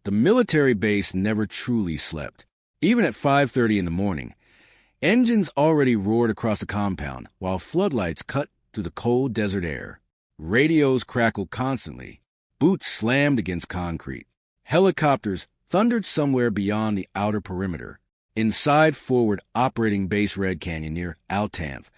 The military base never truly slept. Even at 5:30 in the morning, engines already roared across the compound while floodlights cut through the cold desert air. Radios crackled constantly. Boots slammed against concrete. Helicopters thundered somewhere beyond the outer perimeter. Inside forward operating base Red Canyon near Altanf,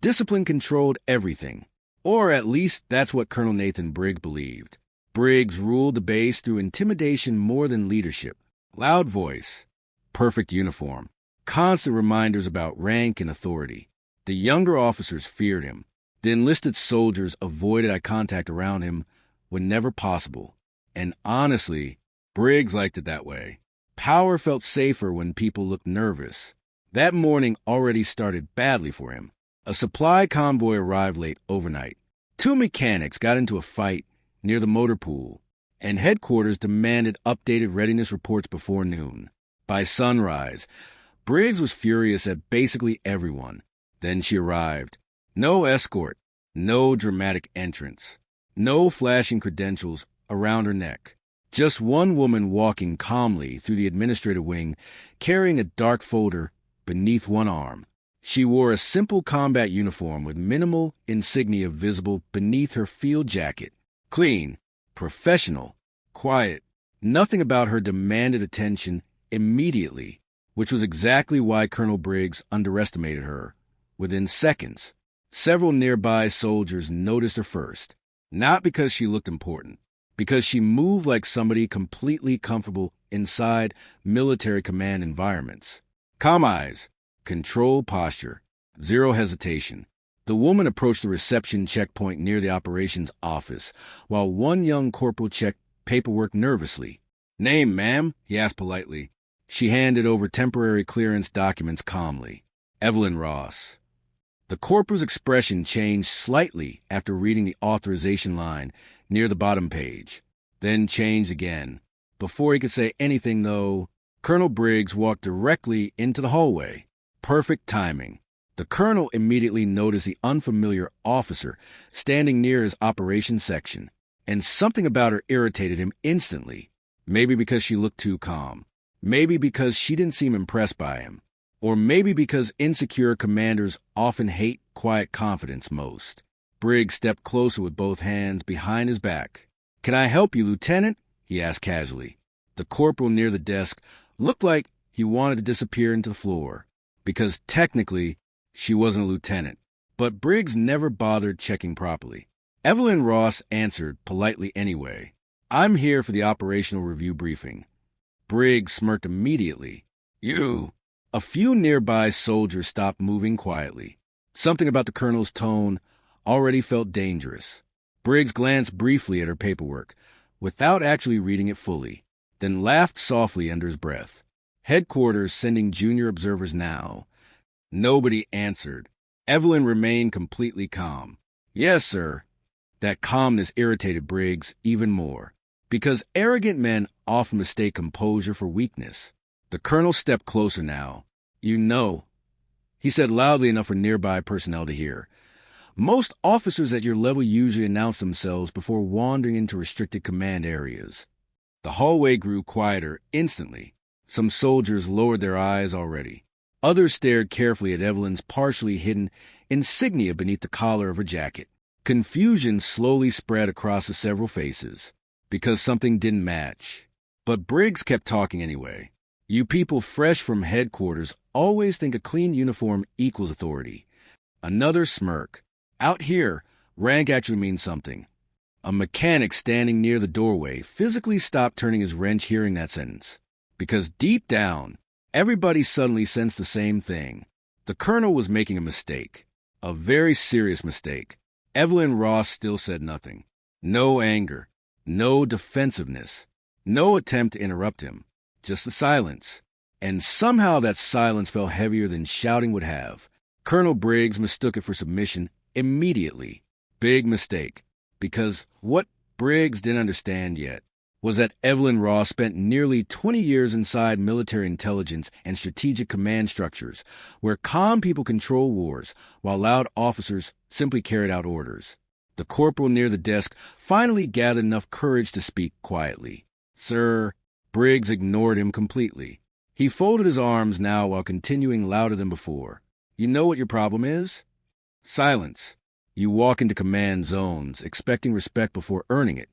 discipline controlled everything. Or at least that's what Colonel Nathan Briggs believed. Briggs ruled the base through intimidation more than leadership. Loud voice, perfect uniform, constant reminders about rank and authority. The younger officers feared him. The enlisted soldiers avoided eye contact around him whenever possible. And honestly, Briggs liked it that way. Power felt safer when people looked nervous. That morning already started badly for him. A supply convoy arrived late overnight. 2 mechanics got into a fight near the motor pool, and headquarters demanded updated readiness reports before noon. By sunrise, Briggs was furious at basically everyone. Then she arrived. No escort, no dramatic entrance, no flashing credentials around her neck. Just one woman walking calmly through the administrative wing, carrying a dark folder beneath one arm. She wore a simple combat uniform with minimal insignia visible beneath her field jacket. Clean, professional, quiet. Nothing about her demanded attention immediately, which was exactly why Colonel Briggs underestimated her. Within seconds, several nearby soldiers noticed her first, not because she looked important, because she moved like somebody completely comfortable inside military command environments. Calm eyes, controlled posture, zero hesitation. The woman approached the reception checkpoint near the operations office, while one young corporal checked paperwork nervously. "Name, ma'am?" he asked politely. She handed over temporary clearance documents calmly. "Evelyn Ross." The corporal's expression changed slightly after reading the authorization line near the bottom page, then changed again. Before he could say anything, though, Colonel Briggs walked directly into the hallway. Perfect timing. The colonel immediately noticed the unfamiliar officer standing near his operations section, and something about her irritated him instantly. Maybe because she looked too calm. Maybe because she didn't seem impressed by him. Or maybe because insecure commanders often hate quiet confidence most. Briggs stepped closer with both hands behind his back. "Can I help you, Lieutenant?" he asked casually. The corporal near the desk looked like he wanted to disappear into the floor, because technically she wasn't a lieutenant. But Briggs never bothered checking properly. Evelyn Ross answered politely anyway. "I'm here for the operational review briefing." Briggs smirked immediately. "You." A few nearby soldiers stopped moving quietly. Something about the colonel's tone already felt dangerous. Briggs glanced briefly at her paperwork, without actually reading it fully, then laughed softly under his breath. Headquarters sending junior observers now. Nobody answered. Evelyn remained completely calm. "Yes, sir." That calmness irritated Briggs even more, because arrogant men often mistake composure for weakness. The colonel stepped closer now. "You know," he said loudly enough for nearby personnel to hear. "Most officers at your level usually announce themselves before wandering into restricted command areas." The hallway grew quieter instantly. Some soldiers lowered their eyes already. Others stared carefully at Evelyn's partially hidden insignia beneath the collar of her jacket. Confusion slowly spread across the several faces, because something didn't match. But Briggs kept talking anyway. "You people fresh from headquarters always think a clean uniform equals authority." Another smirk. "Out here, rank actually means something." A mechanic standing near the doorway physically stopped turning his wrench hearing that sentence, because deep down, everybody suddenly sensed the same thing. The colonel was making a mistake. A very serious mistake. Evelyn Ross still said nothing. No anger. No defensiveness. No attempt to interrupt him. Just the silence. And somehow that silence felt heavier than shouting would have. Colonel Briggs mistook it for submission immediately. Big mistake. Because what Briggs didn't understand yet was that Evelyn Ross spent nearly 20 years inside military intelligence and strategic command structures, where calm people control wars, while loud officers simply carried out orders. The corporal near the desk finally gathered enough courage to speak quietly. "Sir, Briggs ignored him completely. He folded his arms now while continuing louder than before. You know what your problem is? Silence. You walk into command zones, expecting respect before earning it.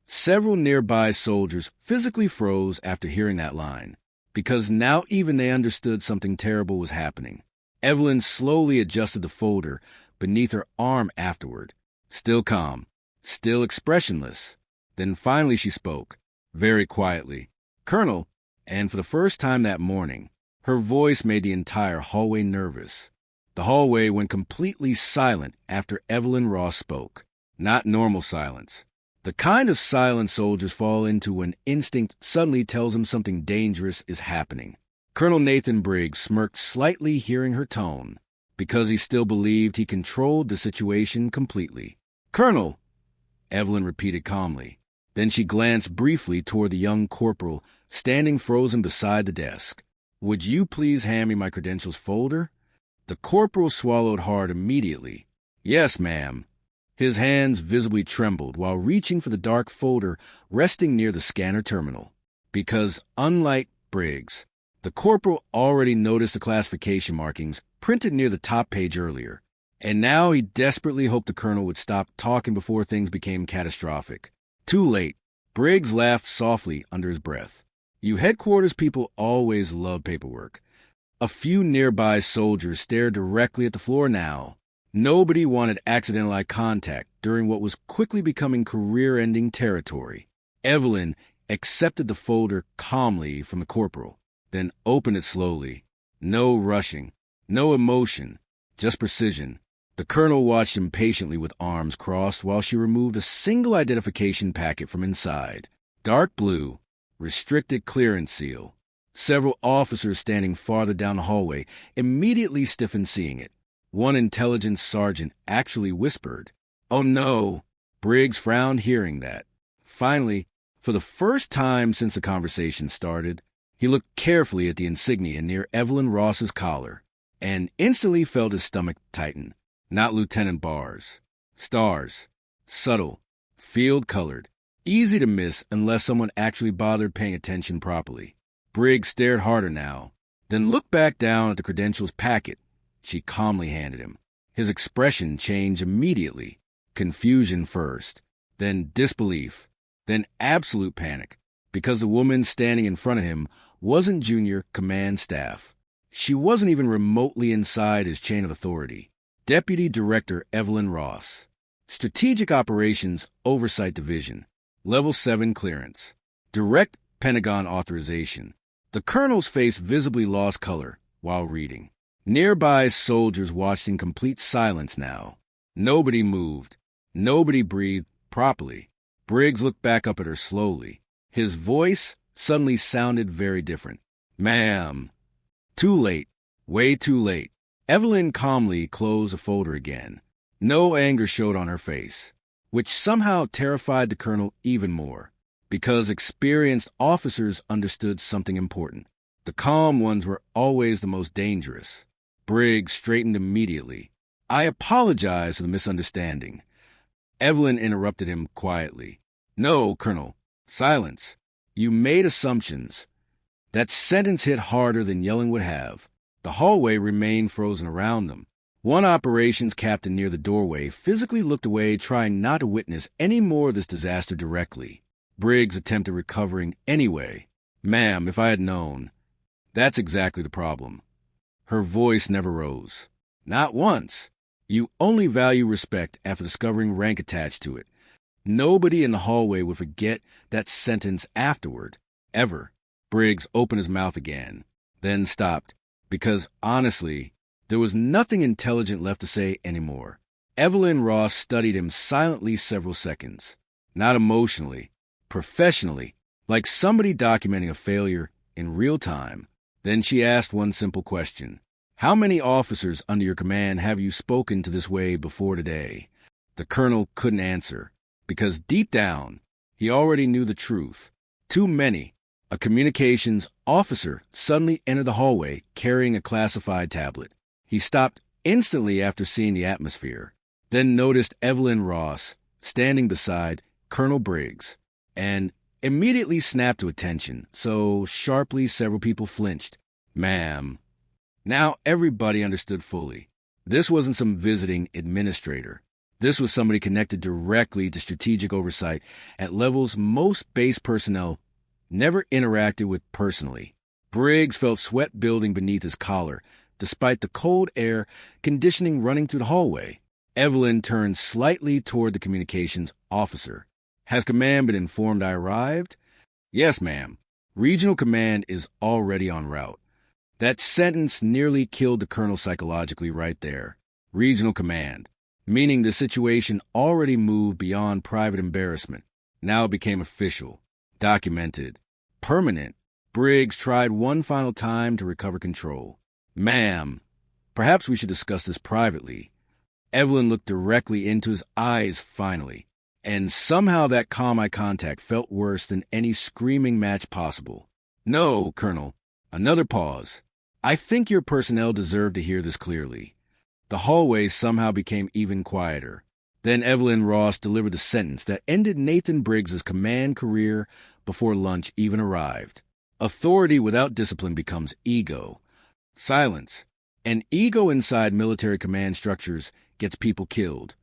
Several nearby soldiers physically froze after hearing that line, because now even they understood something terrible was happening. Evelyn slowly adjusted the folder beneath her arm afterward, still calm, still expressionless. Then finally she spoke, very quietly. Colonel, and for the first time that morning, her voice made the entire hallway nervous. The hallway went completely silent after Evelyn Ross spoke. Not normal silence. The kind of silence soldiers fall into when instinct suddenly tells them something dangerous is happening. Colonel Nathan Briggs smirked slightly hearing her tone, because he still believed he controlled the situation completely. Colonel, Evelyn repeated calmly. Then she glanced briefly toward the young corporal standing frozen beside the desk. Would you please hand me my credentials folder? The corporal swallowed hard immediately. Yes, ma'am. His hands visibly trembled while reaching for the dark folder resting near the scanner terminal. Because, unlike Briggs, the corporal already noticed the classification markings printed near the top page earlier, and now he desperately hoped the colonel would stop talking before things became catastrophic. Too late. Briggs laughed softly under his breath. You headquarters people always love paperwork. A few nearby soldiers stared directly at the floor now. Nobody wanted accidental eye contact during what was quickly becoming career-ending territory. Evelyn accepted the folder calmly from the corporal, then opened it slowly. No rushing, no emotion, just precision. The colonel watched impatiently with arms crossed while she removed a single identification packet from inside. Dark blue, restricted clearance seal. Several officers standing farther down the hallway immediately stiffened seeing it. One intelligence sergeant actually whispered, "Oh no!" Briggs frowned hearing that. Finally, for the first time since the conversation started, he looked carefully at the insignia near Evelyn Ross's collar, and instantly felt his stomach tighten. Not Lieutenant Barr's. Stars. Subtle. Field-colored. Easy to miss unless someone actually bothered paying attention properly. Briggs stared harder now, then looked back down at the credentials packet she calmly handed him. His expression changed immediately. Confusion first, then disbelief, then absolute panic, because the woman standing in front of him wasn't junior command staff. She wasn't even remotely inside his chain of authority. Deputy Director Evelyn Ross. Strategic Operations Oversight Division. Level 7 clearance. Direct Pentagon authorization. The colonel's face visibly lost color while reading. Nearby soldiers watched in complete silence now. Nobody moved. Nobody breathed properly. Briggs looked back up at her slowly. His voice suddenly sounded very different. Ma'am. Too late. Way too late. Evelyn calmly closed the folder again. No anger showed on her face, which somehow terrified the colonel even more, because experienced officers understood something important. The calm ones were always the most dangerous. Briggs straightened immediately. I apologize for the misunderstanding. Evelyn interrupted him quietly. No, Colonel. Silence. You made assumptions. That sentence hit harder than yelling would have. The hallway remained frozen around them. One operations captain near the doorway physically looked away, trying not to witness any more of this disaster directly. Briggs attempted recovering anyway. Ma'am, if I had known. That's exactly the problem. Her voice never rose. Not once. You only value respect after discovering rank attached to it. Nobody in the hallway would forget that sentence afterward. Ever. Briggs opened his mouth again, then stopped, because, honestly, there was nothing intelligent left to say anymore. Evelyn Ross studied him silently several seconds. Not emotionally, professionally, like somebody documenting a failure in real time. Then she asked one simple question. How many officers under your command have you spoken to this way before today? The colonel couldn't answer, because deep down, he already knew the truth. Too many. A communications officer suddenly entered the hallway carrying a classified tablet. He stopped instantly after seeing the atmosphere, then noticed Evelyn Ross standing beside Colonel Briggs, and immediately snapped to attention, so sharply several people flinched. Ma'am. Now everybody understood fully. This wasn't some visiting administrator. This was somebody connected directly to strategic oversight at levels most base personnel never interacted with personally. Briggs felt sweat building beneath his collar, despite the cold air conditioning running through the hallway. Evelyn turned slightly toward the communications officer. Has command been informed I arrived? Yes, ma'am. Regional command is already en route. That sentence nearly killed the colonel psychologically right there. Regional command, meaning the situation already moved beyond private embarrassment. Now it became official, documented, permanent. Briggs tried one final time to recover control. Ma'am, perhaps we should discuss this privately. Evelyn looked directly into his eyes finally, and somehow that calm eye contact felt worse than any screaming match possible. No, Colonel. Another pause. I think your personnel deserve to hear this clearly. The hallway somehow became even quieter. Then Evelyn Ross delivered the sentence that ended Nathan Briggs's command career before lunch even arrived. Authority without discipline becomes ego. Silence. And ego inside military command structures gets people killed.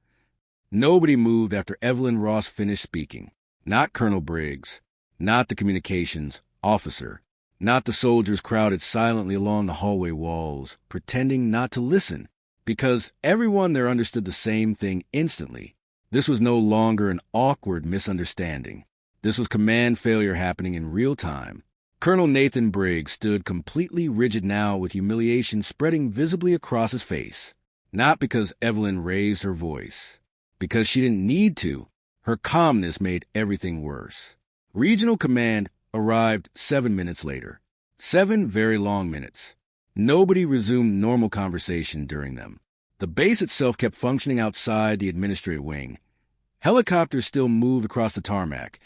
Nobody moved after Evelyn Ross finished speaking. Not Colonel Briggs. Not the communications officer. Not the soldiers crowded silently along the hallway walls, pretending not to listen, because everyone there understood the same thing instantly. This was no longer an awkward misunderstanding. This was command failure happening in real time. Colonel Nathan Briggs stood completely rigid now with humiliation spreading visibly across his face. Not because Evelyn raised her voice. Because she didn't need to. Her calmness made everything worse. Regional command arrived 7 minutes later. 7 very long minutes. Nobody resumed normal conversation during them. The base itself kept functioning outside the administrative wing. Helicopters still moved across the tarmac.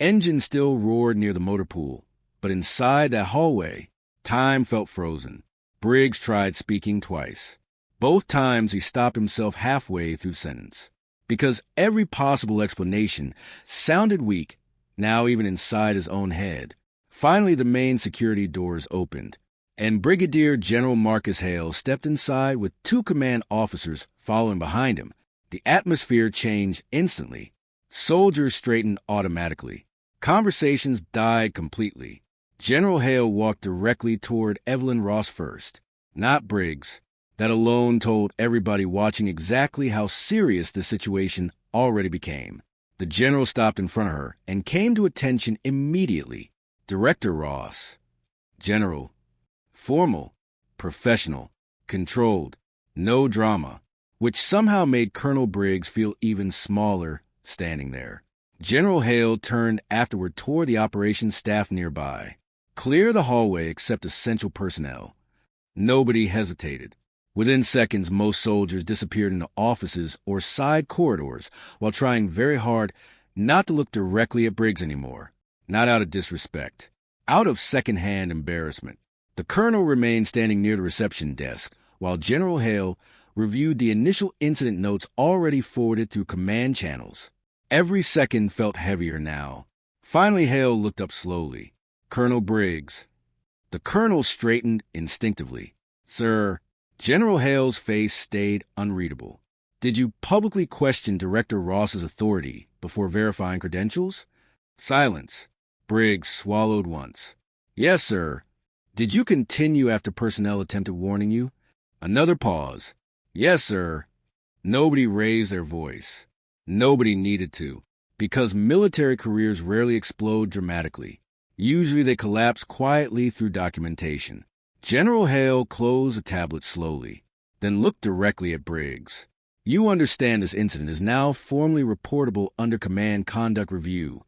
Engines still roared near the motor pool. But inside that hallway, time felt frozen. Briggs tried speaking twice. Both times he stopped himself halfway through the sentence. Because every possible explanation sounded weak, now even inside his own head. Finally, the main security doors opened, and Brigadier General Marcus Hale stepped inside with 2 command officers following behind him. The atmosphere changed instantly. Soldiers straightened automatically. Conversations died completely. General Hale walked directly toward Evelyn Ross first, not Briggs. That alone told everybody watching exactly how serious the situation already became. The general stopped in front of her and came to attention immediately. Director Ross. General. Formal. Professional. Controlled. No drama. Which somehow made Colonel Briggs feel even smaller standing there. General Hale turned afterward toward the operations staff nearby. Clear the hallway except essential personnel. Nobody hesitated. Within seconds, most soldiers disappeared into offices or side corridors while trying very hard not to look directly at Briggs anymore. Not out of disrespect. Out of second-hand embarrassment. The colonel remained standing near the reception desk while General Hale reviewed the initial incident notes already forwarded through command channels. Every second felt heavier now. Finally, Hale looked up slowly. Colonel Briggs. The colonel straightened instinctively. Sir. General Hale's face stayed unreadable. Did you publicly question Director Ross's authority before verifying credentials? Silence. Briggs swallowed once. Yes, sir. Did you continue after personnel attempted warning you? Another pause. Yes, sir. Nobody raised their voice. Nobody needed to, because military careers rarely explode dramatically. Usually they collapse quietly through documentation. General Hale closed the tablet slowly, then looked directly at Briggs. You understand this incident is now formally reportable under Command Conduct Review.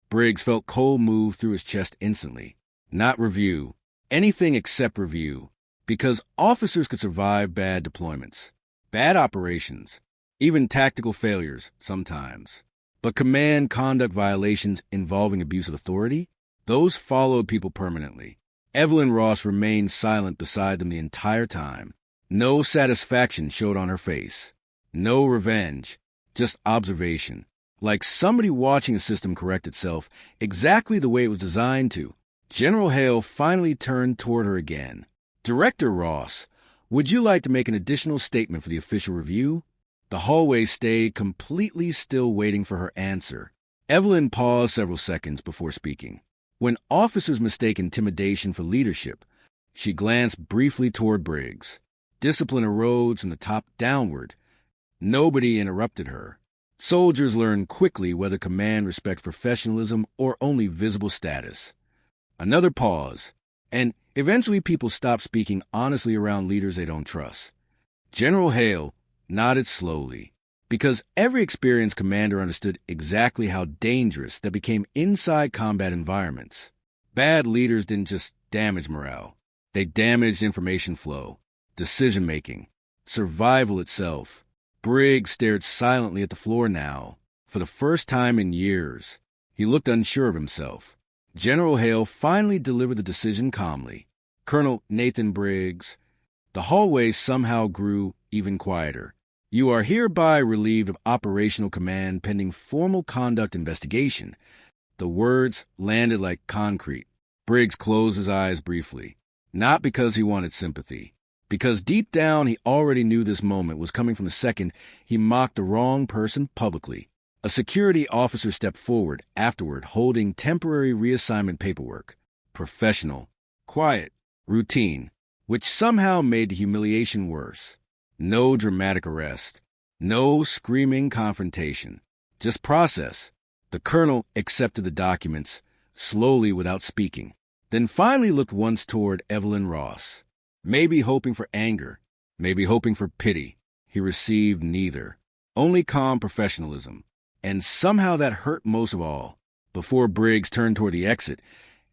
Briggs felt cold move through his chest instantly. Not review. Anything except review. Because officers could survive bad deployments, bad operations, even tactical failures sometimes. But command conduct violations involving abuse of authority? Those followed people permanently. Evelyn Ross remained silent beside them the entire time. No satisfaction showed on her face. No revenge. Just observation. Like somebody watching a system correct itself exactly the way it was designed to. General Hale finally turned toward her again. Director Ross, would you like to make an additional statement for the official review? The hallway stayed completely still, waiting for her answer. Evelyn paused several seconds before speaking. When officers mistake intimidation for leadership, she glanced briefly toward Briggs. Discipline erodes from the top downward. Nobody interrupted her. Soldiers learn quickly whether command respects professionalism or only visible status. Another pause, and eventually people stop speaking honestly around leaders they don't trust. General Hale nodded slowly, because every experienced commander understood exactly how dangerous that became inside combat environments. Bad leaders didn't just damage morale. They damaged information flow, decision-making, survival itself. Briggs stared silently at the floor now. For the first time in years, he looked unsure of himself. General Hale finally delivered the decision calmly. Colonel Nathan Briggs. The hallway somehow grew even quieter. You are hereby relieved of operational command pending formal conduct investigation. The words landed like concrete. Briggs closed his eyes briefly. Not because he wanted sympathy. Because deep down he already knew this moment was coming from the second he mocked the wrong person publicly. A security officer stepped forward afterward, holding temporary reassignment paperwork. Professional, quiet, routine, which somehow made the humiliation worse. No dramatic arrest. No screaming confrontation. Just process. The colonel accepted the documents, slowly without speaking, then finally looked once toward Evelyn Ross. Maybe hoping for anger, maybe hoping for pity. He received neither. Only calm professionalism. And somehow that hurt most of all. Before Briggs turned toward the exit,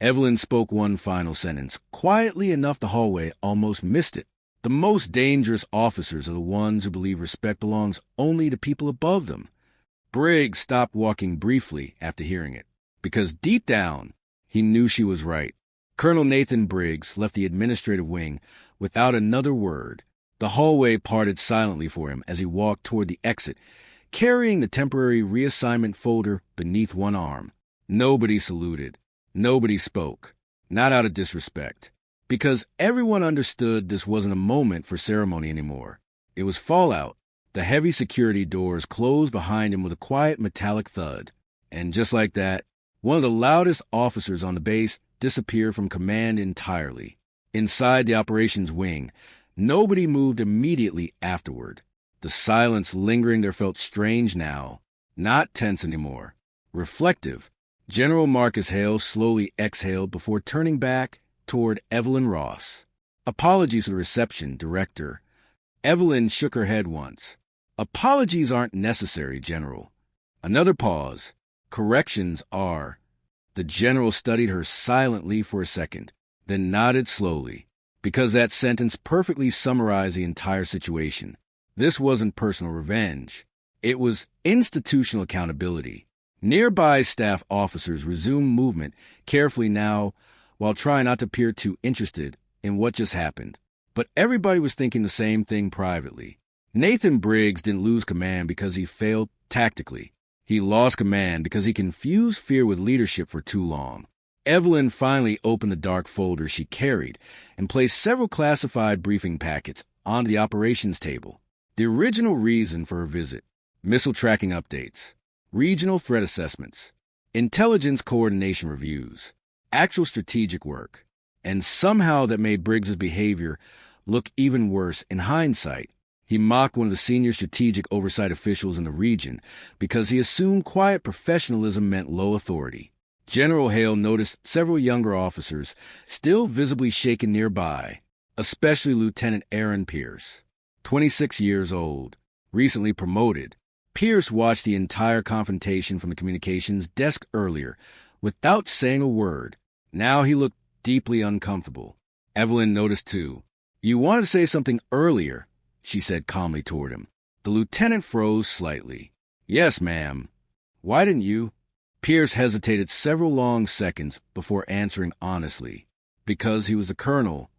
Evelyn spoke one final sentence, quietly enough the hallway almost missed it. The most dangerous officers are the ones who believe respect belongs only to people above them. Briggs stopped walking briefly after hearing it, because deep down, he knew she was right. Colonel Nathan Briggs left the administrative wing without another word. The hallway parted silently for him as he walked toward the exit, carrying the temporary reassignment folder beneath one arm. Nobody saluted. Nobody spoke. Not out of disrespect. Because everyone understood this wasn't a moment for ceremony anymore. It was fallout. The heavy security doors closed behind him with a quiet metallic thud. And just like that, one of the loudest officers on the base disappeared from command entirely. Inside the operations wing, nobody moved immediately afterward. The silence lingering there felt strange now, not tense anymore. Reflective. General Marcus Hale slowly exhaled before turning back toward Evelyn Ross. Apologies for the reception, Director. Evelyn shook her head once. Apologies aren't necessary, General. Another pause. Corrections are. The general studied her silently for a second, then nodded slowly, because that sentence perfectly summarized the entire situation. This wasn't personal revenge. It was institutional accountability. Nearby staff officers resumed movement carefully now, while trying not to appear too interested in what just happened. But everybody was thinking the same thing privately. Nathan Briggs didn't lose command because he failed tactically. He lost command because he confused fear with leadership for too long. Evelyn finally opened the dark folder she carried and placed several classified briefing packets onto the operations table. The original reason for her visit: missile tracking updates, regional threat assessments, intelligence coordination reviews, actual strategic work. And somehow that made Briggs's behavior look even worse in hindsight. He mocked one of the senior strategic oversight officials in the region because he assumed quiet professionalism meant low authority. General Hale noticed several younger officers still visibly shaken nearby, especially Lieutenant Aaron Pierce, 26 years old, recently promoted. Pierce watched the entire confrontation from the communications desk earlier without saying a word. Now he looked deeply uncomfortable. Evelyn noticed too. You wanted to say something earlier, she said calmly toward him. The lieutenant froze slightly. Yes, ma'am. Why didn't you? Pierce hesitated several long seconds before answering honestly. Because he was a colonel.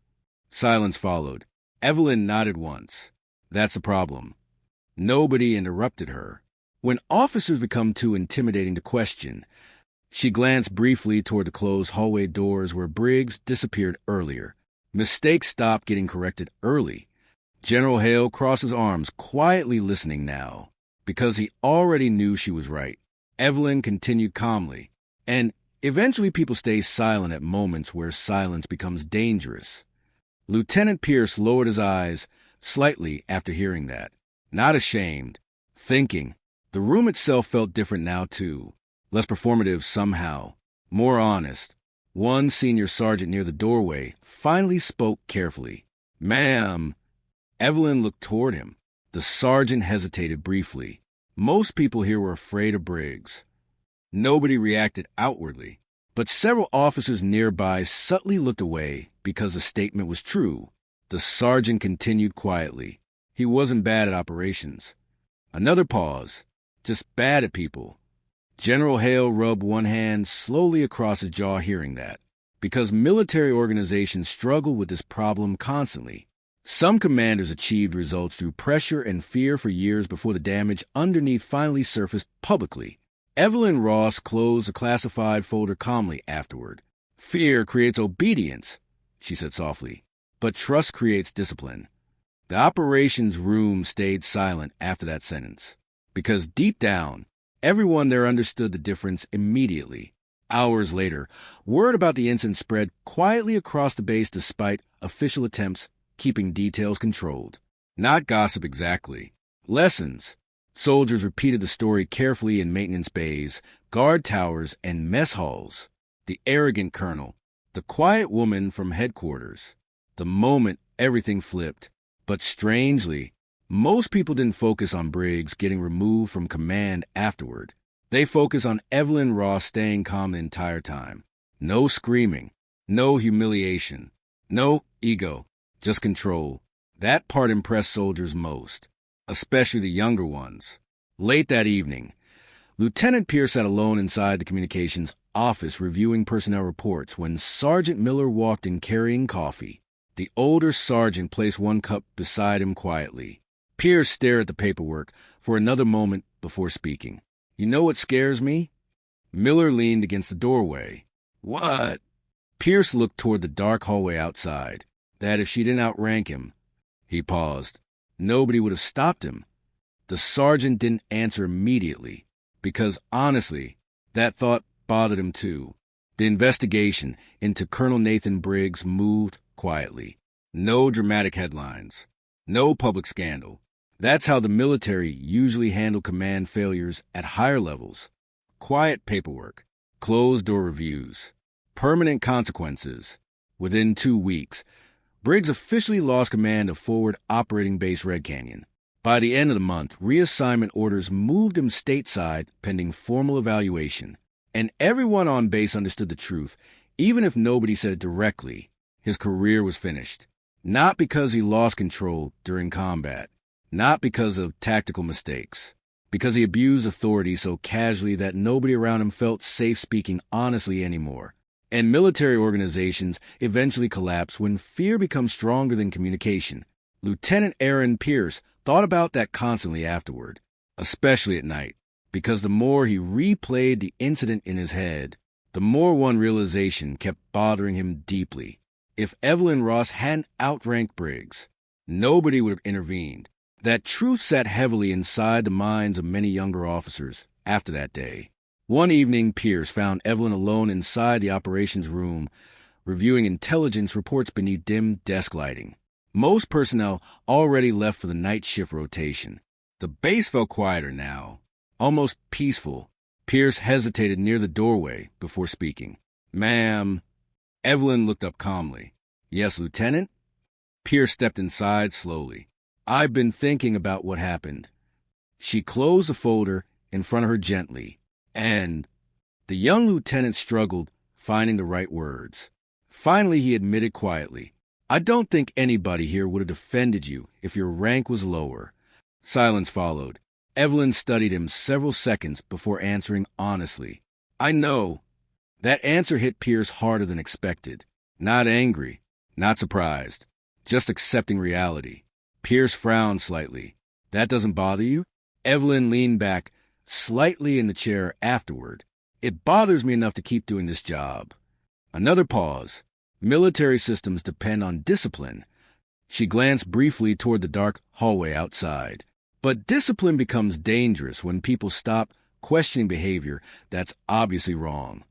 Silence followed. Evelyn nodded once. That's the problem. Nobody interrupted her. When officers become too intimidating to question, she glanced briefly toward the closed hallway doors where Briggs disappeared earlier. Mistakes stopped getting corrected early. General Hale crossed his arms, quietly listening now, because he already knew she was right. Evelyn continued calmly, and eventually people stay silent at moments where silence becomes dangerous. Lieutenant Pierce lowered his eyes slightly after hearing that. Not ashamed, thinking. The room itself felt different now, too. Less performative somehow, more honest. One senior sergeant near the doorway finally spoke carefully. "Ma'am." Evelyn looked toward him. The sergeant hesitated briefly. Most people here were afraid of Briggs. Nobody reacted outwardly, but several officers nearby subtly looked away because the statement was true. The sergeant continued quietly. He wasn't bad at operations. Another pause. Just bad at people. General Hale rubbed one hand slowly across his jaw hearing that, because military organizations struggle with this problem constantly. Some commanders achieved results through pressure and fear for years before the damage underneath finally surfaced publicly. Evelyn Ross closed the classified folder calmly afterward. "Fear creates obedience," she said softly, "but trust creates discipline." The operations room stayed silent after that sentence, because deep down, everyone there understood the difference immediately. Hours later, word about the incident spread quietly across the base despite official attempts keeping details controlled. Not gossip exactly. Lessons. Soldiers repeated the story carefully in maintenance bays, guard towers, and mess halls. The arrogant colonel, the quiet woman from headquarters. The moment everything flipped. But strangely, most people didn't focus on Briggs getting removed from command afterward. They focused on Evelyn Ross staying calm the entire time. No screaming, no humiliation, no ego. Just control. That part impressed soldiers most, especially the younger ones. Late that evening, Lieutenant Pierce sat alone inside the communications office reviewing personnel reports when Sergeant Miller walked in carrying coffee. The older sergeant placed one cup beside him quietly. Pierce stared at the paperwork for another moment before speaking. "You know what scares me?" Miller leaned against the doorway. "What?" Pierce looked toward the dark hallway outside. That if she didn't outrank him, he paused, nobody would have stopped him. The sergeant didn't answer immediately, because honestly, that thought bothered him too. The investigation into Colonel Nathan Briggs moved quietly. No dramatic headlines. No public scandal. That's how the military usually handle command failures at higher levels. Quiet paperwork. Closed-door reviews. Permanent consequences. Within 2 weeks, Briggs officially lost command of Forward Operating Base Red Canyon. By the end of the month, reassignment orders moved him stateside pending formal evaluation. And everyone on base understood the truth, even if nobody said it directly. His career was finished. Not because he lost control during combat. Not because of tactical mistakes. Because he abused authority so casually that nobody around him felt safe speaking honestly anymore. And military organizations eventually collapse when fear becomes stronger than communication. Lieutenant Aaron Pierce thought about that constantly afterward, especially at night, because the more he replayed the incident in his head, the more one realization kept bothering him deeply. If Evelyn Ross hadn't outranked Briggs, nobody would have intervened. That truth sat heavily inside the minds of many younger officers after that day. One evening, Pierce found Evelyn alone inside the operations room, reviewing intelligence reports beneath dim desk lighting. Most personnel already left for the night shift rotation. The base felt quieter now, almost peaceful. Pierce hesitated near the doorway before speaking. "Ma'am." Evelyn looked up calmly. "Yes, Lieutenant?" Pierce stepped inside slowly. "I've been thinking about what happened." She closed the folder in front of her gently. And the young lieutenant struggled, finding the right words. Finally, he admitted quietly, "I don't think anybody here would have defended you if your rank was lower." Silence followed. Evelyn studied him several seconds before answering honestly. "I know." That answer hit Pierce harder than expected. Not angry, not surprised, just accepting reality. Pierce frowned slightly. "That doesn't bother you?" Evelyn leaned back, slightly in the chair afterward. It bothers me enough to keep doing this job. Another pause. Military systems depend on discipline. She glanced briefly toward the dark hallway outside. But discipline becomes dangerous when people stop questioning behavior that's obviously wrong.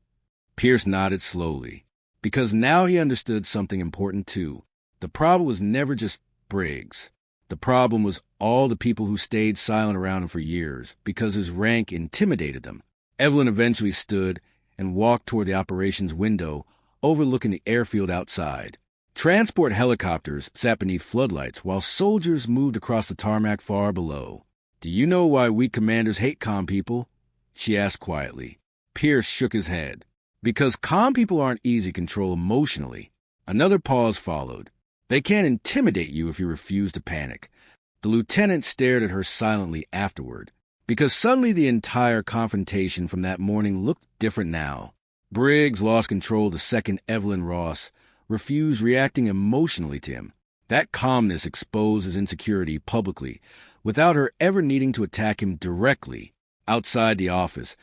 Pierce nodded slowly, because now he understood something important too. The problem was never just Briggs. The problem was all the people who stayed silent around him for years because his rank intimidated them. Evelyn eventually stood and walked toward the operations window overlooking the airfield outside. Transport helicopters sat beneath floodlights while soldiers moved across the tarmac far below. "Do you know why we commanders hate calm people?" she asked quietly. Pierce shook his head. "Because calm people aren't easy to control emotionally." Another pause followed. "They can't intimidate you if you refuse to panic." The lieutenant stared at her silently afterward, because suddenly the entire confrontation from that morning looked different now. Briggs lost control the second Evelyn Ross refused reacting emotionally to him. That calmness exposed his insecurity publicly, without her ever needing to attack him directly. Outside the office,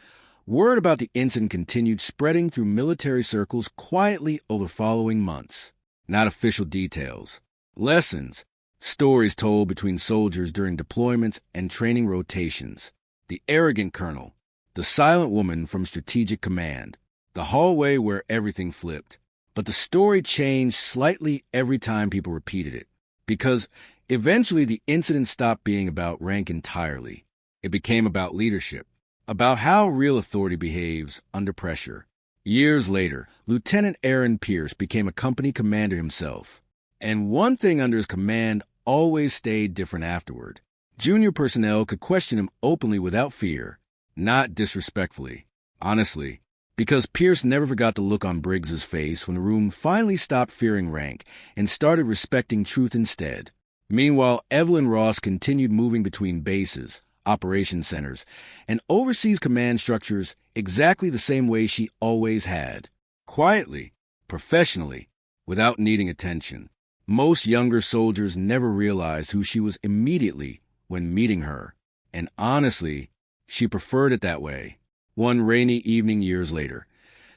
word about the incident continued spreading through military circles quietly over following months. Not official details. Lessons, stories told between soldiers during deployments and training rotations. The arrogant colonel, the silent woman from Strategic Command, the hallway where everything flipped. But the story changed slightly every time people repeated it, because eventually the incident stopped being about rank entirely. It became about leadership, about how real authority behaves under pressure. Years later, Lieutenant Aaron Pierce became a company commander himself, and one thing under his command always stayed different afterward. Junior personnel could question him openly without fear, not disrespectfully. Honestly, because Pierce never forgot the look on Briggs's face when the room finally stopped fearing rank and started respecting truth instead. Meanwhile, Evelyn Ross continued moving between bases, operation centers, and overseas command structures exactly the same way she always had. Quietly, professionally, without needing attention. Most younger soldiers never realized who she was immediately when meeting her, and honestly, she preferred it that way. One rainy evening years later,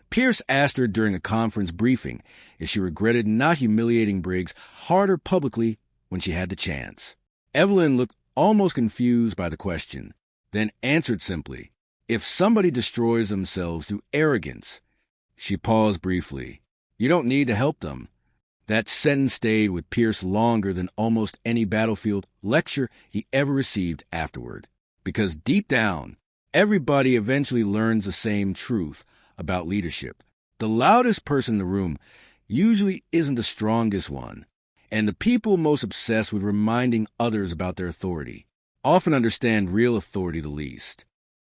Pierce asked her during a conference briefing if she regretted not humiliating Briggs harder publicly when she had the chance. Evelyn looked almost confused by the question, then answered simply, "If somebody destroys themselves through arrogance." She paused briefly. "You don't need to help them." That sentence stayed with Pierce longer than almost any battlefield lecture he ever received afterward. Because deep down, everybody eventually learns the same truth about leadership. The loudest person in the room usually isn't the strongest one, and the people most obsessed with reminding others about their authority often understand real authority the least.